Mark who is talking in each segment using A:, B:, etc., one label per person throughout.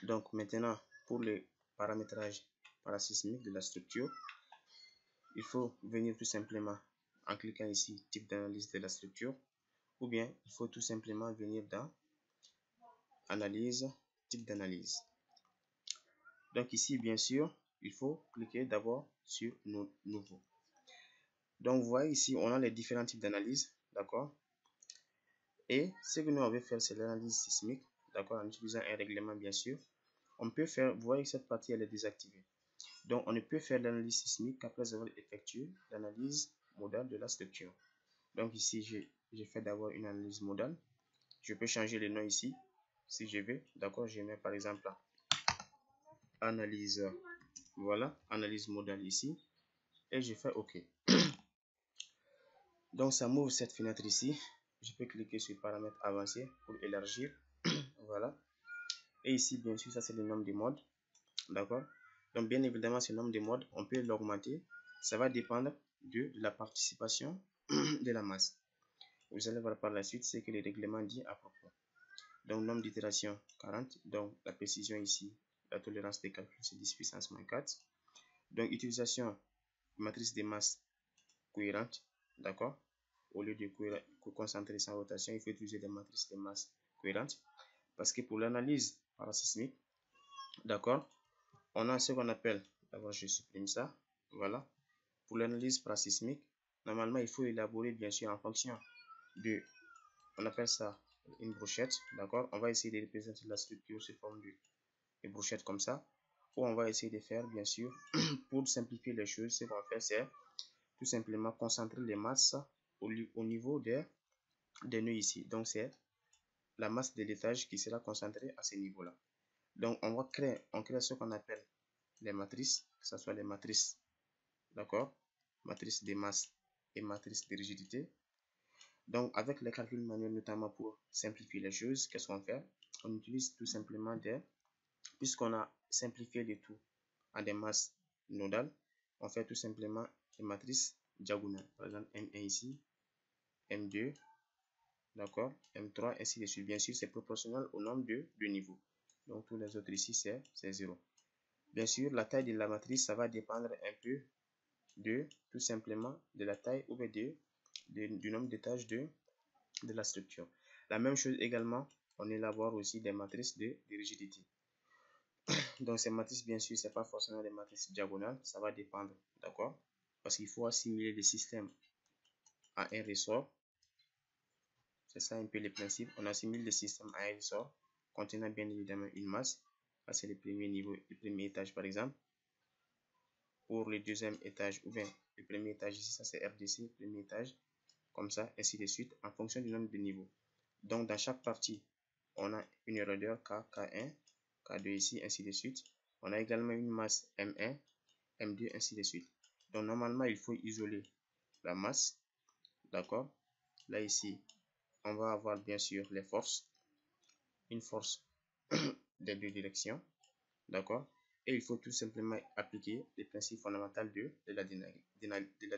A: Donc maintenant, pour le paramétrage parasismique de la structure, il faut venir tout simplement en cliquant ici, type d'analyse de la structure, ou bien il faut tout simplement venir dans analyse, type d'analyse. Donc ici, bien sûr, il faut cliquer d'abord sur nouveau. Donc vous voyez ici, on a les différents types d'analyse, d'accord? Et ce que nous on veut faire, c'est l'analyse sismique, d'accord, en utilisant un règlement, bien sûr. On peut faire, vous voyez que cette partie, elle est désactivée. Donc, on ne peut faire l'analyse sismique qu'après avoir effectué l'analyse modale de la structure. Donc, ici, j'ai fait d'abord une analyse modale. Je peux changer le nom ici, si je veux. D'accord, je mets par exemple analyse, voilà, analyse modale ici. Et je fais OK. Donc, ça m'ouvre cette fenêtre ici. Je peux cliquer sur paramètres avancés pour élargir. Voilà. Et ici, bien sûr, ça c'est le nombre de modes. D'accord. Donc, bien évidemment, ce nombre de modes, on peut l'augmenter. Ça va dépendre de la participation de la masse. Vous allez voir par la suite ce que le règlement dit à propos. Donc, nombre d'itérations 40. Donc, la précision ici, la tolérance des calculs, c'est 10 puissance moins 4. Donc, utilisation matrice de masse cohérente. D'accord. Au lieu de concentrer sans rotation, il faut utiliser des matrices de masse cohérentes. Parce que pour l'analyse parasismique, d'accord, on a ce qu'on appelle, d'abord je supprime ça, voilà. Pour l'analyse parasismique, normalement il faut élaborer bien sûr en fonction de, on appelle ça une brochette, d'accord. On va essayer de représenter la structure sous forme de brochette comme ça, ou on va essayer de faire bien sûr, pour simplifier les choses, ce qu'on fait c'est tout simplement concentrer les masses au niveau des nœuds ici. Donc c'est la masse de l'étage qui sera concentrée à ce niveau-là. Donc on crée ce qu'on appelle les matrices, que ce soit les matrices, d'accord, matrice de masse et matrice de rigidité. Donc avec les calculs manuels, notamment pour simplifier les choses, qu'est-ce qu'on fait? On utilise tout simplement puisqu'on a simplifié le tout en des masses nodales, on fait tout simplement des matrices diagonales. Par exemple M1 ici, M2, d'accord, M3, ainsi de suite. Bien sûr, c'est proportionnel au nombre de niveaux. Donc tous les autres ici, c'est 0. Bien sûr, la taille de la matrice, ça va dépendre un peu de, tout simplement, de la taille ou du nombre d'étages de la structure. La même chose également, on élabore aussi des matrices de rigidité. Donc ces matrices, bien sûr, c'est pas forcément des matrices diagonales, ça va dépendre, d'accord? Parce qu'il faut assimiler le système à un ressort. C'est ça un peu le principe. On assimile le système à un ressort contenant bien évidemment une masse. Ça c'est le premier niveau, le premier étage par exemple. Pour le deuxième étage, ou bien le premier étage ici, ça c'est RDC, premier étage, comme ça, ainsi de suite, en fonction du nombre de niveaux. Donc dans chaque partie, on a une raideur K, K1, K2 ici, ainsi de suite. On a également une masse M1, M2, ainsi de suite. Donc normalement, il faut isoler la masse, d'accord. Là ici, on va avoir bien sûr les forces, une force des deux directions, d'accord. Et il faut tout simplement appliquer les principes fondamentaux de la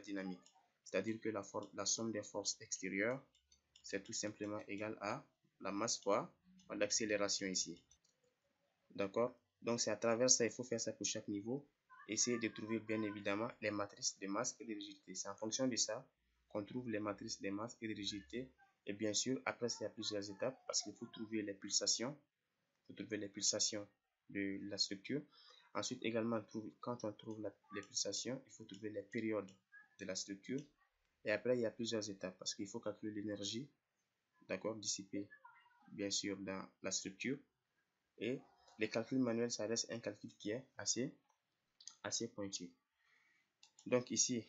A: dynamique. C'est-à-dire que la somme des forces extérieures, c'est tout simplement égal à la masse fois l'accélération ici. D'accord? Donc c'est à travers ça, il faut faire ça pour chaque niveau. Essayer de trouver bien évidemment les matrices de masse et de rigidité. C'est en fonction de ça qu'on trouve les matrices de masse et de rigidité. Et bien sûr, après, il y a plusieurs étapes parce qu'il faut trouver les pulsations. Il faut trouver les pulsations de la structure. Ensuite, également, quand on trouve les pulsations, il faut trouver les périodes de la structure. Et après, il y a plusieurs étapes parce qu'il faut calculer l'énergie, d'accord, dissipée, bien sûr, dans la structure. Et les calculs manuels, ça reste un calcul qui est assez pointu. Donc ici,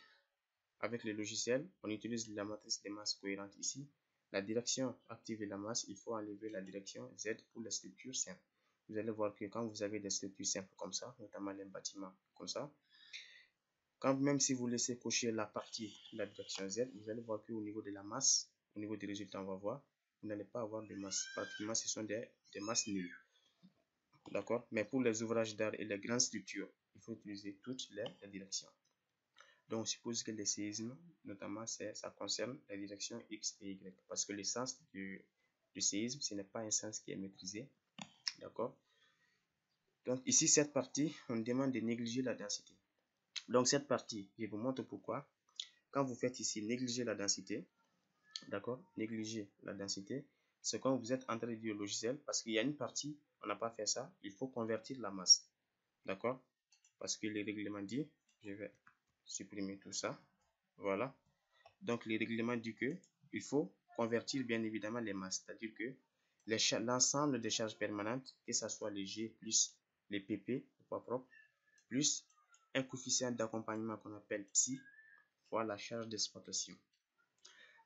A: avec le logiciel, on utilise la matrice de masse cohérente ici. La direction active de la masse, il faut enlever la direction Z pour les structures simples. Vous allez voir que quand vous avez des structures simples comme ça, notamment les bâtiments comme ça, même si vous laissez cocher la partie de la direction Z, vous allez voir qu'au niveau de la masse, au niveau des résultats, on va voir, vous n'allez pas avoir de masse. Pratiquement, ce sont des masses nulles. D'accord? Mais pour les ouvrages d'art et les grandes structures, il faut utiliser toutes les directions. Donc, on suppose que les séismes, notamment, ça concerne les directions X et Y. Parce que le sens du séisme, ce n'est pas un sens qui est maîtrisé. D'accord? Donc ici, cette partie, on demande de négliger la densité. Donc cette partie, je vous montre pourquoi. Quand vous faites ici négliger la densité, d'accord, négliger la densité, c'est quand vous êtes en train de dire au logiciel, parce qu'il y a une partie, on n'a pas fait ça, il faut convertir la masse, d'accord, parce que le règlement dit, je vais supprimer tout ça, voilà. Donc le règlement dit que il faut convertir bien évidemment les masses, c'est-à-dire que l'ensemble des charges permanentes, que ce soit les G plus les PP, le poids propre, plus un coefficient d'accompagnement qu'on appelle psi, fois la charge d'exploitation.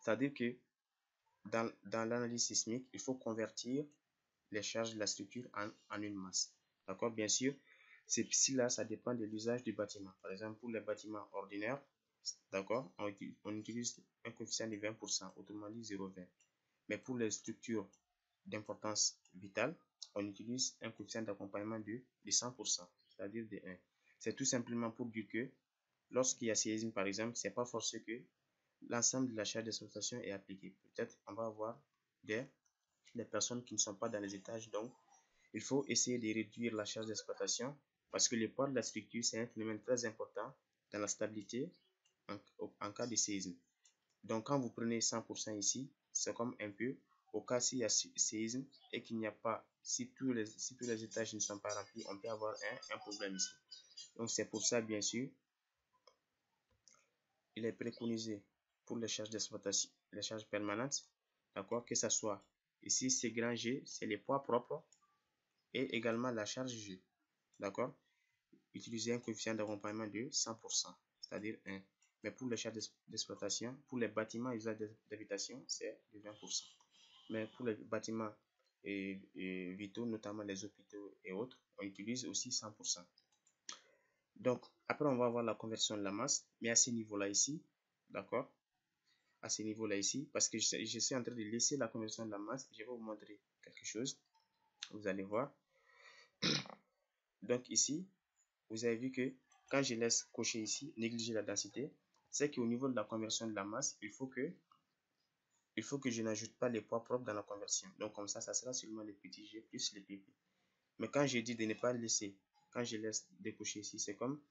A: C'est-à-dire que dans l'analyse sismique, il faut convertir les charges de la structure en une masse. D'accord? Bien sûr, ces psi-là, ça dépend de l'usage du bâtiment. Par exemple, pour les bâtiments ordinaires, d'accord, on utilise un coefficient de 20%, autrement dit 0,20. Mais pour les structures d'importance vitale, on utilise un coefficient d'accompagnement de 100%, c'est-à-dire de 1. C'est tout simplement pour dire que lorsqu'il y a séisme, par exemple, c'est pas forcé que l'ensemble de la charge d'exploitation est appliquée. Peut-être on va avoir des personnes qui ne sont pas dans les étages, donc il faut essayer de réduire la charge d'exploitation parce que le poids de la structure, c'est un phénomène très important dans la stabilité en cas de séisme. Donc quand vous prenez 100% ici, c'est comme un peu au cas s'il y a séisme et qu'il n'y a pas, si tous les étages ne sont pas remplis, on peut avoir un problème ici. Donc c'est pour ça, bien sûr, il est préconisé pour les charges d'exploitation, les charges permanentes, d'accord, que ce soit ici, c'est grand G, c'est les poids propres et également la charge G, d'accord. Utiliser un coefficient d'accompagnement de 100%, c'est-à-dire 1. Mais pour les charges d'exploitation, pour les bâtiments usage d'habitation, c'est de 20%. Mais pour les bâtiments vitaux, notamment les hôpitaux et autres, on utilise aussi 100%. Donc, après, on va voir la conversion de la masse, mais à ce niveau-là ici, d'accord, à ce niveau-là ici, parce que je suis en train de laisser la conversion de la masse, je vais vous montrer quelque chose, vous allez voir. Donc ici, vous avez vu que quand je laisse cocher ici, négliger la densité, c'est qu'au niveau de la conversion de la masse, il faut que je n'ajoute pas les poids propres dans la conversion. Donc comme ça sera seulement les petits g plus les pp. Mais quand je dis de ne pas laisser, quand je laisse décocher ici, c'est comme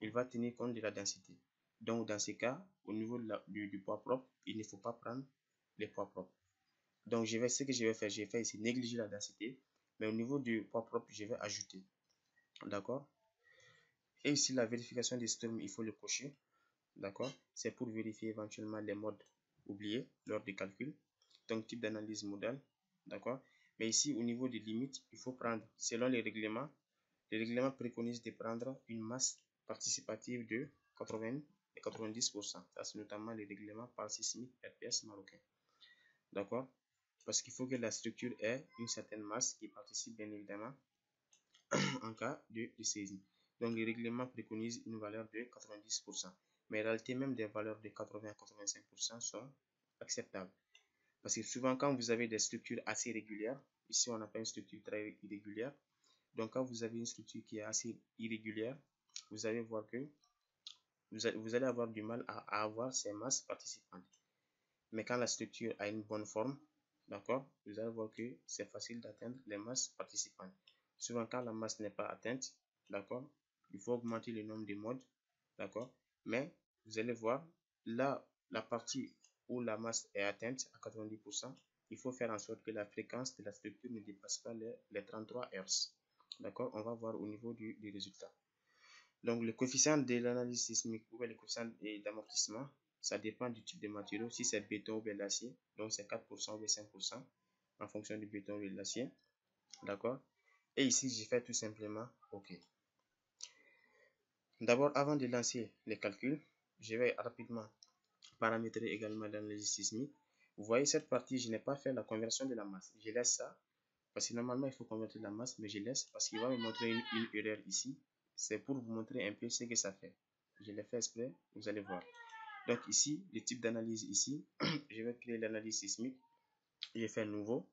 A: il va tenir compte de la densité. Donc dans ces cas, au niveau de du poids propre, il ne faut pas prendre les poids propres. Donc ce que je vais faire, je vais faire ici négliger la densité, mais au niveau du poids propre, je vais ajouter. D'accord? Et ici la vérification des storms, il faut le cocher. D'accord? C'est pour vérifier éventuellement les modes oubliés lors du calcul. Donc type d'analyse modale. D'accord? Mais ici au niveau des limites, il faut prendre, selon les règlements préconisent de prendre une masse participative de 80 et 90%. Ça c'est notamment les règlements par sismique RPS marocain. D'accord? Parce qu'il faut que la structure ait une certaine masse qui participe bien évidemment en cas de séisme. Donc le règlement préconise une valeur de 90%. Mais en réalité, même des valeurs de 80 à 85% sont acceptables. Parce que souvent, quand vous avez des structures assez régulières, ici on appelle une structure très irrégulière. Donc quand vous avez une structure qui est assez irrégulière, vous allez voir que vous allez avoir du mal à avoir ces masses participantes. Mais quand la structure a une bonne forme, d'accord, vous allez voir que c'est facile d'atteindre les masses participantes. Souvent, quand la masse n'est pas atteinte, d'accord, il faut augmenter le nombre de modes, d'accord, mais vous allez voir, là, la partie où la masse est atteinte à 90%, il faut faire en sorte que la fréquence de la structure ne dépasse pas les 33 Hz. D'accord, on va voir au niveau du résultat. Donc, le coefficient de l'analyse sismique ou le coefficient d'amortissement, ça dépend du type de matériau. Si c'est béton ou bien l'acier, donc c'est 4% ou bien 5% en fonction du béton ou de l'acier. D'accord? Et ici, j'ai fait tout simplement OK. D'abord, avant de lancer les calculs, je vais rapidement paramétrer également l'analyse sismique. Vous voyez cette partie, je n'ai pas fait la conversion de la masse. Je laisse ça parce que normalement, il faut convertir la masse, mais je laisse parce qu'il va me montrer une erreur ici. C'est pour vous montrer un peu ce que ça fait. Je l'ai fait exprès, vous allez voir. Donc ici, le type d'analyse ici, je vais créer l'analyse sismique. Je fais nouveau,